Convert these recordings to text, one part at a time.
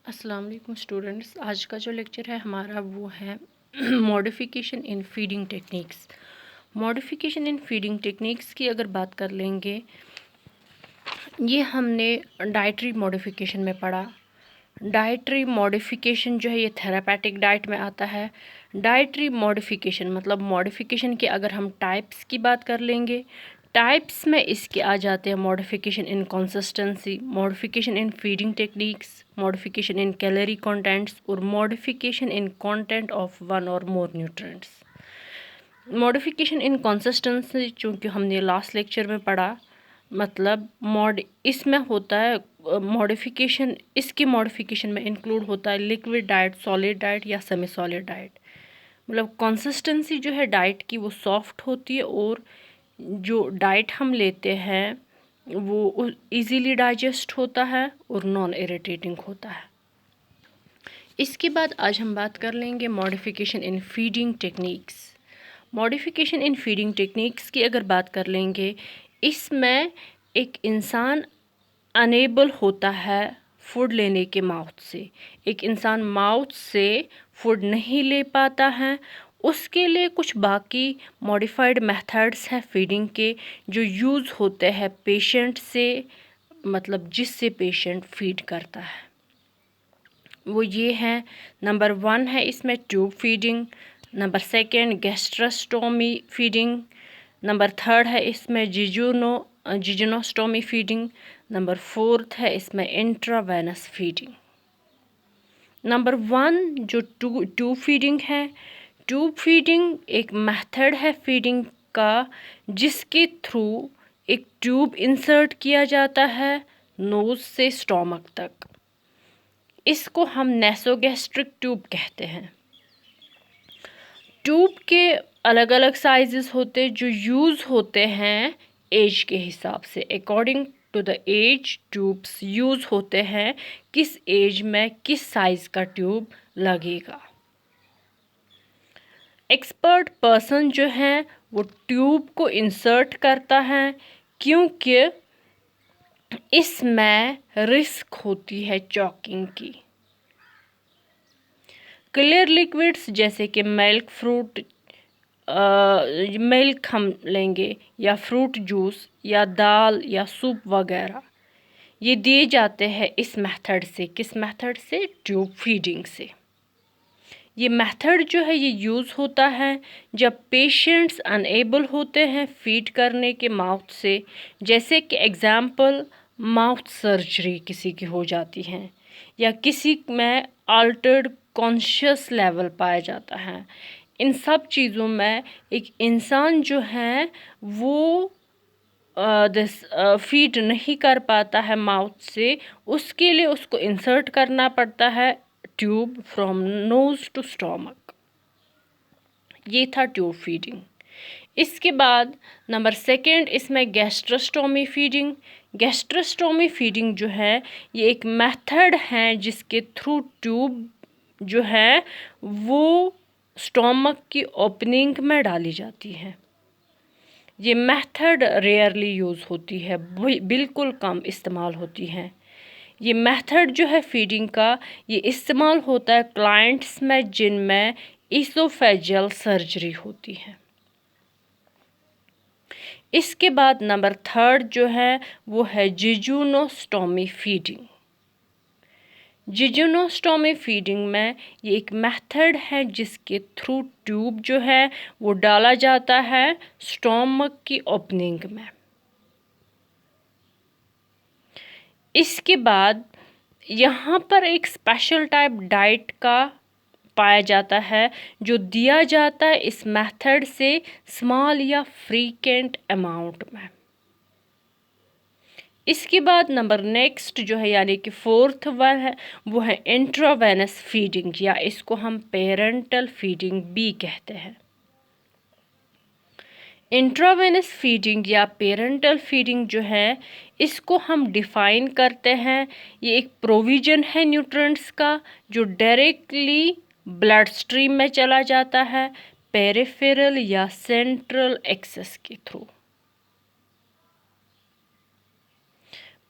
अस्सलाम वालेकुम स्टूडेंट्स। आज का जो लेक्चर है हमारा वो है modification in feeding techniques. Modification in feeding techniques की अगर बात कर लेंगे, ये हमने डाइटरी मॉडिफिकेशन में पढ़ा। डाइटरी मॉडिफिकेशन जो है ये थेरापेटिक डाइट में आता है। डाइटरी मॉडिफिकेशन मतलब मॉडिफिकेशन के अगर हम टाइप्स की बात कर लेंगे, टाइप्स में इसके आ जाते हैं modification in consistency, modification in feeding techniques, modification in calorie contents और modification in content of one और more nutrients. Modification in consistency चूँकि हमने लास्ट लेक्चर में पढ़ा, मतलब इसमें होता है मॉडिफिकेशन, इसके मॉडिफिकेशन में इंक्लूड होता है लिक्विड डाइट, सॉलिड डाइट या सेमी सॉलिड डाइट। मतलब कंसिस्टेंसी जो है डाइट की वो सॉफ्ट होती है और जो डाइट हम लेते हैं वो इजीली डाइजेस्ट होता है और नॉन इरिटेटिंग होता है। इसके बाद आज हम बात कर लेंगे modification in feeding techniques. Modification in feeding techniques की अगर बात कर लेंगे, इसमें एक इंसान अनेबल होता है फूड लेने के माउथ से। एक इंसान माउथ से फूड नहीं ले पाता है, उसके लिए कुछ बाकी मॉडिफाइड मेथड्स हैं फीडिंग के जो यूज़ होते हैं पेशेंट से, मतलब जिससे पेशेंट फीड करता है। वो ये हैं, नंबर 1 है इसमें tube feeding, number 2 gastrostomy feeding, number 3 है इसमें जिजुनोस्टोमी फीडिंग, नंबर 4 है इसमें इंट्रावेनस फीडिंग। नंबर 1 जो ट्यूब फीडिंग है, ट्यूब फीडिंग एक मेथड है फीडिंग का जिसके थ्रू एक ट्यूब इंसर्ट किया जाता है नोज़ से स्टोमक तक। इसको हम नेसोगैस्ट्रिक ट्यूब कहते हैं। ट्यूब के अलग अलग साइजेस होते जो यूज़ होते हैं एज के हिसाब से, according to the age tubes use होते हैं, किस एज में किस साइज़ का ट्यूब लगेगा। एक्सपर्ट पर्सन जो है वो ट्यूब को इंसर्ट करता है क्योंकि इसमें रिस्क होती है चॉकिंग की। क्लियर लिक्विड्स जैसे कि मिल्क हम लेंगे या फ्रूट जूस या दाल या सूप वगैरह, ये दिए जाते हैं इस मेथड से। किस मेथड से? ट्यूब फीडिंग से। ये मेथड जो है ये यूज़ होता है जब पेशेंट्स अनएबल होते हैं फीड करने के माउथ से, जैसे कि एग्जाम्पल माउथ सर्जरी किसी की हो जाती है या किसी में अल्टर्ड कॉन्शियस लेवल पाया जाता है। इन सब चीज़ों में एक इंसान जो है वो फीड नहीं कर पाता है माउथ से, उसके लिए उसको इंसर्ट करना पड़ता है tube from nose to stomach. ये था ट्यूब फीडिंग। इसके बाद नंबर 2 इसमें गैस्ट्रोस्टोमी फीडिंग। गैस्ट्रोस्टोमी फीडिंग जो है ये एक मेथड है जिसके थ्रू ट्यूब जो है वो स्टोमक की ओपनिंग में डाली जाती है। ये मेथड रेयरली यूज़ होती है, बिल्कुल कम इस्तेमाल होती है। ये मेथड जो है फीडिंग का ये इस्तेमाल होता है क्लाइंट्स में जिनमें ईसोफेजियल सर्जरी होती है। इसके बाद नंबर 3 जो है वो है जिजुनोस्टोमी फीडिंग। जिजुनोस्टोमी फीडिंग में ये एक मेथड है जिसके थ्रू ट्यूब जो है वो डाला जाता है स्टोमक की ओपनिंग में। इसके बाद यहाँ पर एक स्पेशल टाइप डाइट का पाया जाता है जो दिया जाता है इस मेथड से स्मॉल या फ्रीक्वेंट अमाउंट में। इसके बाद नंबर नेक्स्ट जो है यानी कि 4th वन है वो है इंट्रावेनस फीडिंग या इसको हम पेरेंटल फीडिंग भी कहते हैं। इंट्रावेनस फीडिंग या पेरेंटल फीडिंग जो है इसको हम डिफ़ाइन करते हैं, ये एक प्रोविज़न है न्यूट्रिएंट्स का जो डायरेक्टली ब्लड स्ट्रीम में चला जाता है पेरिफेरल या सेंट्रल एक्सेस के थ्रू।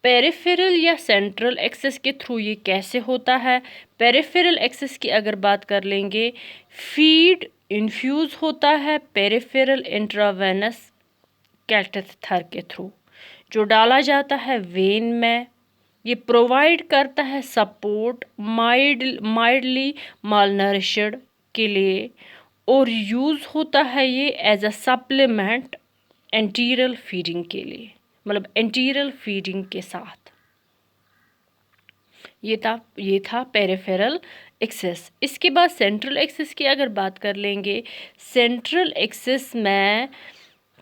पेरिफेरल या सेंट्रल एक्सेस के थ्रू ये कैसे होता है? पेरिफेरल एक्सेस की अगर बात कर लेंगे, फीड इन्फ्यूज़ होता है पेरिफेरल इंट्रावेनस कैथेटर के थ्रू, जो डाला जाता है वेन में। ये प्रोवाइड करता है सपोर्ट माइल्डली मालनरिश्ड के लिए, और यूज़ होता है ये as a supplement enteral feeding के लिए, मतलब एंटीरियल फीडिंग के साथ। ये था पेरिफेरल एक्सेस। इसके बाद सेंट्रल एक्सेस की अगर बात कर लेंगे, सेंट्रल एक्सेस में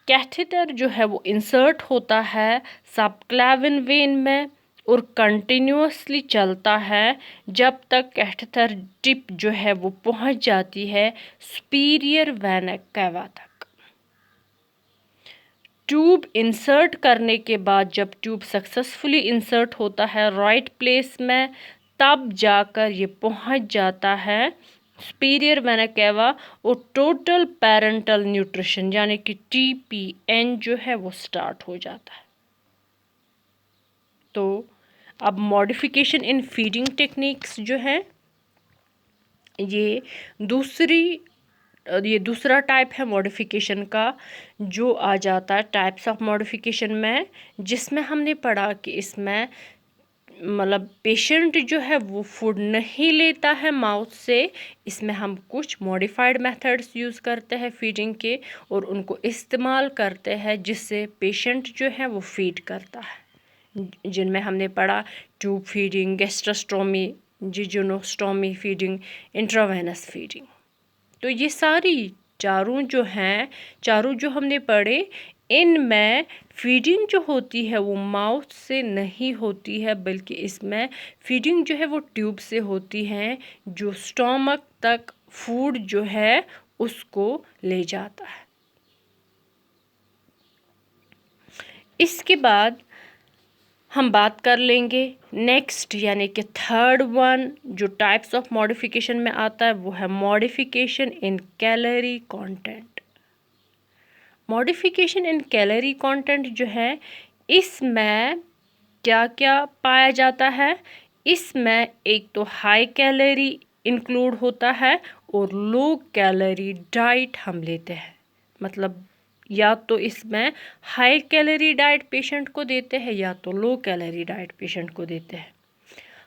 कैथेटर जो है वो इंसर्ट होता है सबक्लेविन वेन में और कंटिन्यूअसली चलता है जब तक कैथेटर टिप जो है वो पहुंच जाती है सुपीरियर वेना कैवा तक। ट्यूब इंसर्ट करने के बाद जब ट्यूब सक्सेसफुली इंसर्ट होता है राइट प्लेस में, तब जाकर ये पहुंच जाता है सुपीरियर वेना कैवा और टोटल पेरेंटल न्यूट्रिशन यानी कि TPN जो है वो स्टार्ट हो जाता है। तो अब मॉडिफिकेशन इन फीडिंग टेक्निक्स जो है ये दूसरा टाइप है मॉडिफिकेशन का, जो आ जाता है टाइप्स ऑफ मॉडिफिकेशन में, जिसमें हमने पढ़ा कि इसमें मतलब पेशेंट जो है वो फूड नहीं लेता है माउथ से, इसमें हम कुछ मॉडिफाइड मेथड्स यूज़ करते हैं फीडिंग के और उनको इस्तेमाल करते हैं जिससे पेशेंट जो है वो फीड करता है, जिनमें हमने पढ़ा tube feeding, gastrostomy, jejunostomy feeding, intravenous feeding. तो ये सारी चारों जो हमने पढ़े, इनमें फीडिंग जो होती है वो माउथ से नहीं होती है, बल्कि इसमें फीडिंग जो है वो ट्यूब से होती है, जो स्टोमक तक फूड जो है उसको ले जाता है। इसके बाद हम बात कर लेंगे नेक्स्ट, यानी कि थर्ड वन जो टाइप्स ऑफ मॉडिफिकेशन में आता है वो है modification in calorie content. Modification in calorie content जो है, इसमें क्या क्या पाया जाता है? इसमें एक तो हाई कैलोरी इंक्लूड होता है और लो कैलोरी डाइट हम लेते हैं, मतलब या तो इसमें हाई कैलोरी डाइट पेशेंट को देते हैं या तो लो कैलोरी डाइट पेशेंट को देते हैं।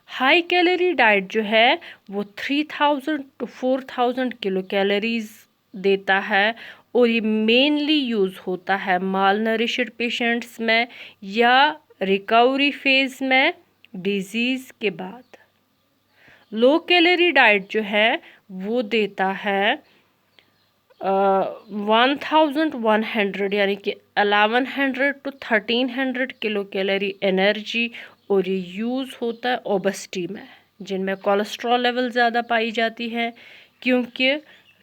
हाई कैलोरी डाइट जो है वो 3000 to 4000 किलो कैलोरीज देता है और ये मेनली यूज़ होता है मालनरिश्ड पेशेंट्स में या रिकवरी फेज में डिजीज़ के बाद। लो कैलोरी डाइट जो है वो देता है 1100 यानी कि 1100 to 1300 किलो कैलोरी एनर्जी, और ये यूज़ होता है ओबेसिटी में, जिनमें कोलेस्ट्रॉल लेवल ज़्यादा पाई जाती है, क्योंकि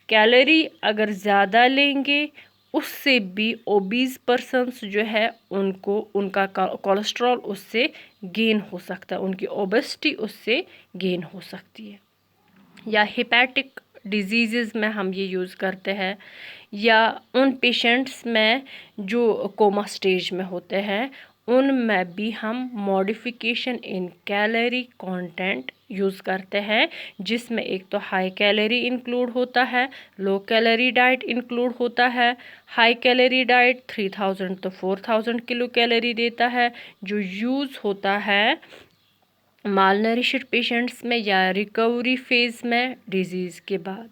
कैलोरी अगर ज़्यादा लेंगे उससे भी ओबीज पर्सन्स जो है उनका कोलेस्ट्रॉल उससे गेन हो सकता है, उनकी ओबेसिटी उससे गेन हो सकती है। या हिपैटिक डिजीज़ में हम ये यूज़ करते हैं, या उन पेशेंट्स में जो कोमा स्टेज में होते हैं उनमें भी हम modification in calorie content use करते हैं, जिसमें एक तो हाई कैलोरी इंक्लूड होता है, लो कैलोरी डाइट इंक्लूड होता है। High calorie diet 3000 to 4000 kilo calorie देता है, जो यूज़ होता है मालनरिश्ड पेशेंट्स में या रिकवरी फेज़ में डिजीज़ के बाद।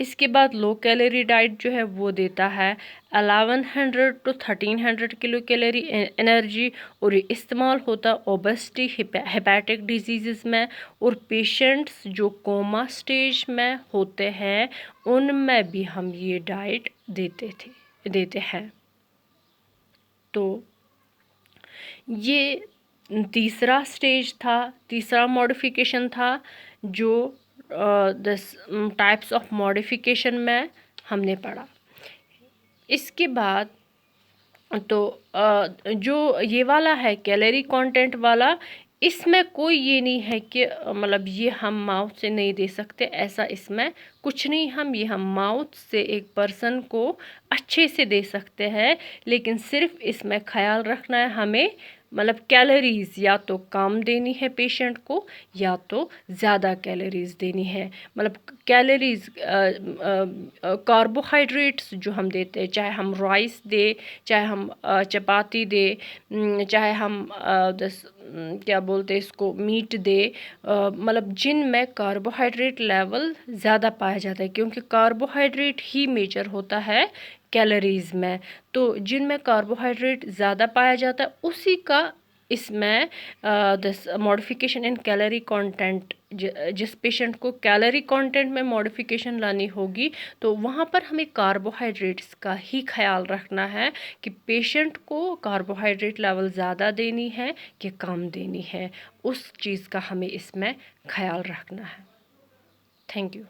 इसके बाद लो कैलोरी डाइट जो है वो देता है 1100 to 1300 किलो कैलोरी एनर्जी, और ये इस्तेमाल होता है ओबेसिटी, हेपेटिक डिजीज़ में, और पेशेंट्स जो कोमा स्टेज में होते हैं उनमें भी हम ये डाइट देते हैं। तो ये तीसरा स्टेज था, तीसरा मॉडिफिकेशन था जो दिस टाइप्स ऑफ मॉडिफिकेशन में हमने पढ़ा। इसके बाद तो जो ये वाला है कैलोरी कंटेंट वाला, इसमें कोई ये नहीं है कि मतलब ये हम माउथ से नहीं दे सकते, ऐसा इसमें कुछ नहीं। हम माउथ से एक पर्सन को अच्छे से दे सकते हैं, लेकिन सिर्फ इसमें ख्याल रखना है हमें मतलब कैलोरीज़ या तो कम देनी है पेशेंट को या तो ज़्यादा कैलोरीज़ देनी है। मतलब कैलोरीज़ कार्बोहाइड्रेट्स जो हम देते हैं, चाहे हम राइस दे, चाहे हम चपाती दे, चाहे हम क्या बोलते हैं इसको, मीट दे, मतलब जिनमें कार्बोहाइड्रेट लेवल ज़्यादा पाया जाता है, क्योंकि कार्बोहाइड्रेट ही मेजर होता है कैलोरीज़ में। तो जिनमें कार्बोहाइड्रेट ज़्यादा पाया जाता है उसी का इसमें this modification in calorie content, जिस पेशेंट को कैलोरी कंटेंट में मॉडिफिकेशन लानी होगी तो वहाँ पर हमें कार्बोहाइड्रेट्स का ही ख्याल रखना है कि पेशेंट को कार्बोहाइड्रेट लेवल ज़्यादा देनी है कि कम देनी है, उस चीज़ का हमें इसमें ख्याल रखना है। Thank you.